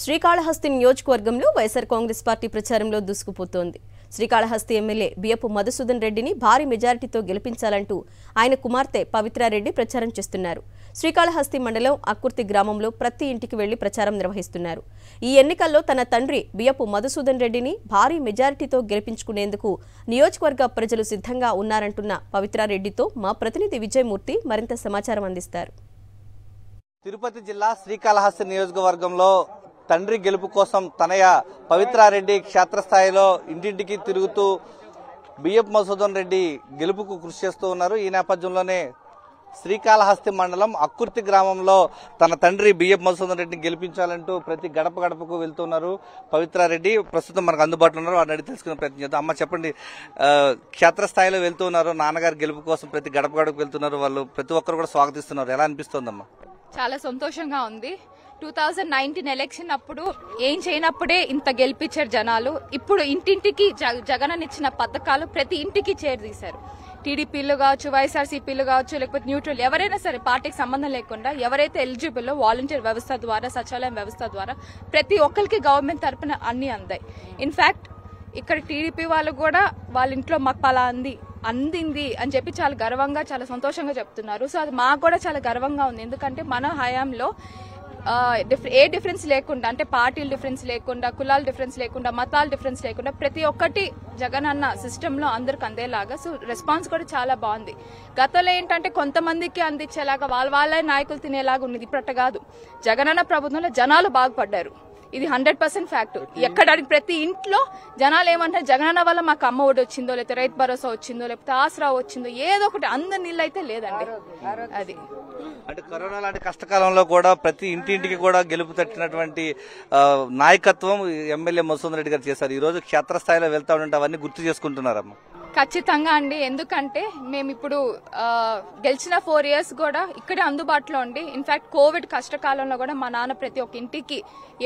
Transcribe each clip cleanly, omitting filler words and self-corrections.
శ్రీకాళహస్తి నియోజకవర్గంలో వైఎస్ఆర్ కాంగ్రెస్ పార్టీ ప్రచారంలో దూసుకుపోతోంది. శ్రీకాళహస్తి ఎమ్మెల్యే బియ్యపు మధుసూదన్ రెడ్డిని భారీ మెజారిటీతో గెలిపించాలంటూ ఆయన కుమార్తె పవిత్రారెడ్డి ప్రచారం చేస్తున్నారు. శ్రీకాళహస్తి మండలం అక్కుర్తి గ్రామంలో ప్రతి ఇంటికి వెళ్లి ప్రచారం నిర్వహిస్తున్నారు. ఈ ఎన్నికల్లో తన తండ్రి బియ్యపు మధుసూదన్ రెడ్డిని భారీ మెజారిటీతో గెలిపించుకునేందుకు నియోజకవర్గ ప్రజలు సిద్ధంగా ఉన్నారంటున్న పవిత్రారెడ్డితో మా ప్రతినిధి విజయమూర్తి మరింత సమాచారం అందిస్తారు. తిరుపతి జిల్లా శ్రీకాళహస్తి నియోజకవర్గంలో తండ్రి గెలుపు కోసం తనయ పవిత్రారెడ్డి క్షేత్రస్థాయిలో ఇంటింటికి తిరుగుతూ బియ్యపు మధుసూదన్ రెడ్డి గెలుపుకు కృషి చేస్తూ ఉన్నారు. ఈ నేపథ్యంలోనే శ్రీకాళహస్తి మండలం అక్కుర్తి గ్రామంలో తన తండ్రి బియ్యపు మధుసూదన్ రెడ్డిని గెలిపించాలంటూ ప్రతి గడప గడపకు వెళ్తున్నారు పవిత్రారెడ్డి. ప్రస్తుతం మనకు అందుబాటులో ఉన్నారు, వారిని అడిగి తెలుసుకునే ప్రయత్నం చేద్దాం. అమ్మ చెప్పండి, క్షేత్రస్థాయిలో వెళ్తున్నారు, నాన్నగారి గెలుపు కోసం ప్రతి గడప గడపకు వెళ్తున్నారు, వాళ్ళు ప్రతి ఒక్కరు కూడా స్వాగతిస్తున్నారు. ఎలా అనిపిస్తోందమ్మా? చాలా సంతోషంగా ఉంది. 2019 ఎలక్షన్ అప్పుడు ఏం చేయనప్పుడే ఇంత గెలిపించారు జనాలు. ఇప్పుడు ఇంటింటికి జగన్ ఇచ్చిన పథకాలు ప్రతి ఇంటికి చేరదీశారు. టీడీపీలు కావచ్చు, వైఎస్ఆర్సీపీలు కావచ్చు, లేకపోతే న్యూట్రల్ ఎవరైనా సరే పార్టీకి సంబంధం లేకుండా ఎవరైతే ఎలిజిబుల్ వాలంటీర్ వ్యవస్థ ద్వారా, సచివాలయం వ్యవస్థ ద్వారా ప్రతి ఒక్కరికి గవర్నమెంట్ తరపున అన్ని అందాయి. ఇన్ఫాక్ట్ ఇక్కడ టీడీపీ వాళ్ళు కూడా వాళ్ళ ఇంట్లో మాకు పలా అందింది అని చెప్పి చాలా గర్వంగా, చాలా సంతోషంగా చెప్తున్నారు. సో అది మాకు కూడా చాలా గర్వంగా ఉంది. ఎందుకంటే మన హయాంలో ఏ డిఫరెన్స్ లేకుండా, అంటే పార్టీల డిఫరెన్స్ లేకుండా, కులాల డిఫరెన్స్ లేకుండా, మతాల డిఫరెన్స్ లేకుండా ప్రతి ఒక్కటి జగన్ అన్న సిస్టంలో అందరికి అందేలాగా. సో రెస్పాన్స్ కూడా చాలా బాగుంది. గతంలో ఏంటంటే కొంతమందికి అందించేలాగా వాళ్ళ నాయకులు తినేలాగా ఉన్నది. ఇప్పుడు కాదు, జగన్ అన్న ప్రభుత్వంలో జనాలు బాగుపడ్డారు. ఇది 100% ఫ్యాక్ట్. ఎక్కడ ప్రతి ఇంట్లో జనాలు ఏమంటారు, జగనన్న వల్ల మాకు అమ్మ ఒడి వచ్చిందో, లేకపోతే రైతు భరోసా వచ్చిందో, లేకపోతే ఆసరా వచ్చిందో, ఏదో ఒకటి అందరి నీళ్ళు అయితే లేదండి. అది అంటే కరోనా లాంటి కష్టకాలంలో కూడా ప్రతి ఇంటింటికి కూడా గెలుపు తట్టినటువంటి నాయకత్వం ఎమ్మెల్యే మధుసూదన్ రెడ్డి గారు చేశారు. ఈ రోజు క్షేత్రస్థాయిలో వెళ్తా ఉంటే అవన్నీ గుర్తు చేసుకుంటున్నారమ్మా? ఖచ్చితంగా అండి. ఎందుకంటే మేము ఇప్పుడు గెలిచిన 4 years కూడా ఇక్కడే అందుబాటులో ఉండి, ఇన్ఫాక్ట్ కోవిడ్ కష్టకాలంలో కూడా మా నాన్న ప్రతి ఒక్క ఇంటికి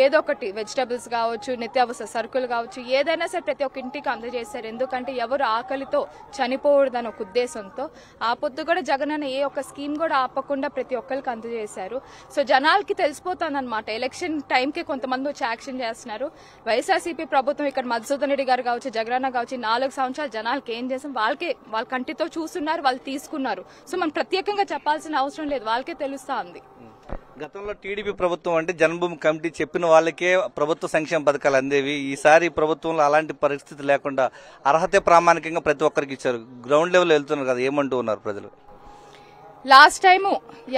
ఏదో ఒకటి వెజిటబుల్స్ కావచ్చు, నిత్యావసర సరుకులు కావచ్చు, ఏదైనా సరే ప్రతి ఒక్క ఇంటికి అందజేశారు. ఎందుకంటే ఎవరు ఆకలితో చనిపోకూడదని ఒక ఉద్దేశంతో ఆ పొద్దు కూడా జగనన్న ఏ ఒక్క స్కీమ్ కూడా ఆపకుండా ప్రతి ఒక్కరికి అందజేశారు. సో జనాలకి తెలిసిపోతుంది అనమాట. ఎలక్షన్ టైంకి కొంతమంది వచ్చి యాక్షన్ చేస్తున్నారు. వైఎస్ఆర్సీపీ ప్రభుత్వం ఇక్కడ మధుసూదన్ రెడ్డి గారు కావచ్చు, జగనన్న కావచ్చు, 4 సంవత్సరాలు జనాలకి ఏం చేసాం వాళ్ళ కంటితో చూస్తున్నారు, వాళ్ళు తీసుకున్నారు. సో మనం ప్రత్యేకంగా చెప్పాల్సిన అవసరం లేదు, వాళ్ళకే తెలుస్తా ఉంది. గతంలో టీడీపీ ప్రభుత్వం అంటే జన్మభూమి కమిటీ చెప్పిన వాళ్ళకే ప్రభుత్వ సంక్షేమ పథకాలు అందేవి. ఈసారి ప్రభుత్వంలో అలాంటి పరిస్థితి లేకుండా అర్హత ప్రామాణికంగా ప్రతి ఒక్కరికి ఇచ్చారు. గ్రౌండ్ లెవెల్ వెళ్తున్నారు కదా, ఏమంటూ ఉన్నారు ప్రజలు? లాస్ట్ టైం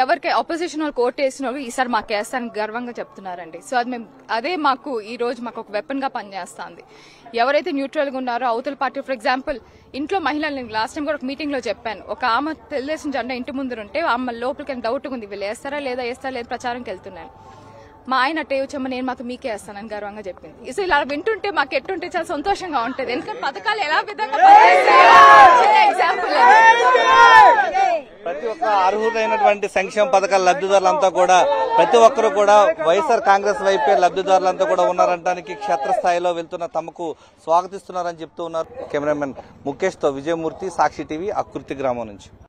ఎవరికి అపోజిషన్ వాళ్ళు కోటేసిన వాళ్ళు ఈసారి మాకు వేస్తానికి గర్వంగా చెప్తున్నారండి. సో అది అదే మాకు ఈ రోజు మాకు ఒక వెపన్ గా పనిచేస్తుంది. ఎవరైతే న్యూట్రల్ గా ఉన్నారో అవతల పార్టీ, ఫర్ ఎగ్జాంపుల్ ఇంట్లో మహిళలు, లాస్ట్ టైం కూడా ఒక మీటింగ్ లో చెప్పాను, ఒక ఆమె తెలుగుదేశం జెండా ఇంటి ముందు ఉంటే ఆమె లోపలికి డౌట్ ఉంది, వీళ్ళు వేస్తారా లేదా ప్రచారంకి వెళ్తున్నాను. మా ఆయన అట్టే వచ్చామో నేను మాకు మీకే వేస్తానని గర్వంగా చెప్పింది. సో ఇలా వింటుంటే మాకు ఎట్టుంటే చాలా సంతోషంగా ఉంటుంది. ఎందుకంటే పథకాలు ఎలా విధంగా ఎగ్జాంపుల్ ప్రతి ఒక్క అర్హులైనటువంటి సంక్షేమ పథకాల లబ్ధిదారులంతా కూడా ప్రతి ఒక్కరు కూడా వైఎస్ఆర్ కాంగ్రెస్ వైపే లబ్ధిదారులంతా కూడా ఉన్నారంటానికి క్షేత్రస్థాయిలో వెళ్తున్న తమకు స్వాగతిస్తున్నారని చెప్తూ ఉన్నారు. కెమెరామెన్ ముఖేష్ తో విజయమూర్తి, సాక్షి టీవీ, అక్కుర్తి గ్రామం నుంచి.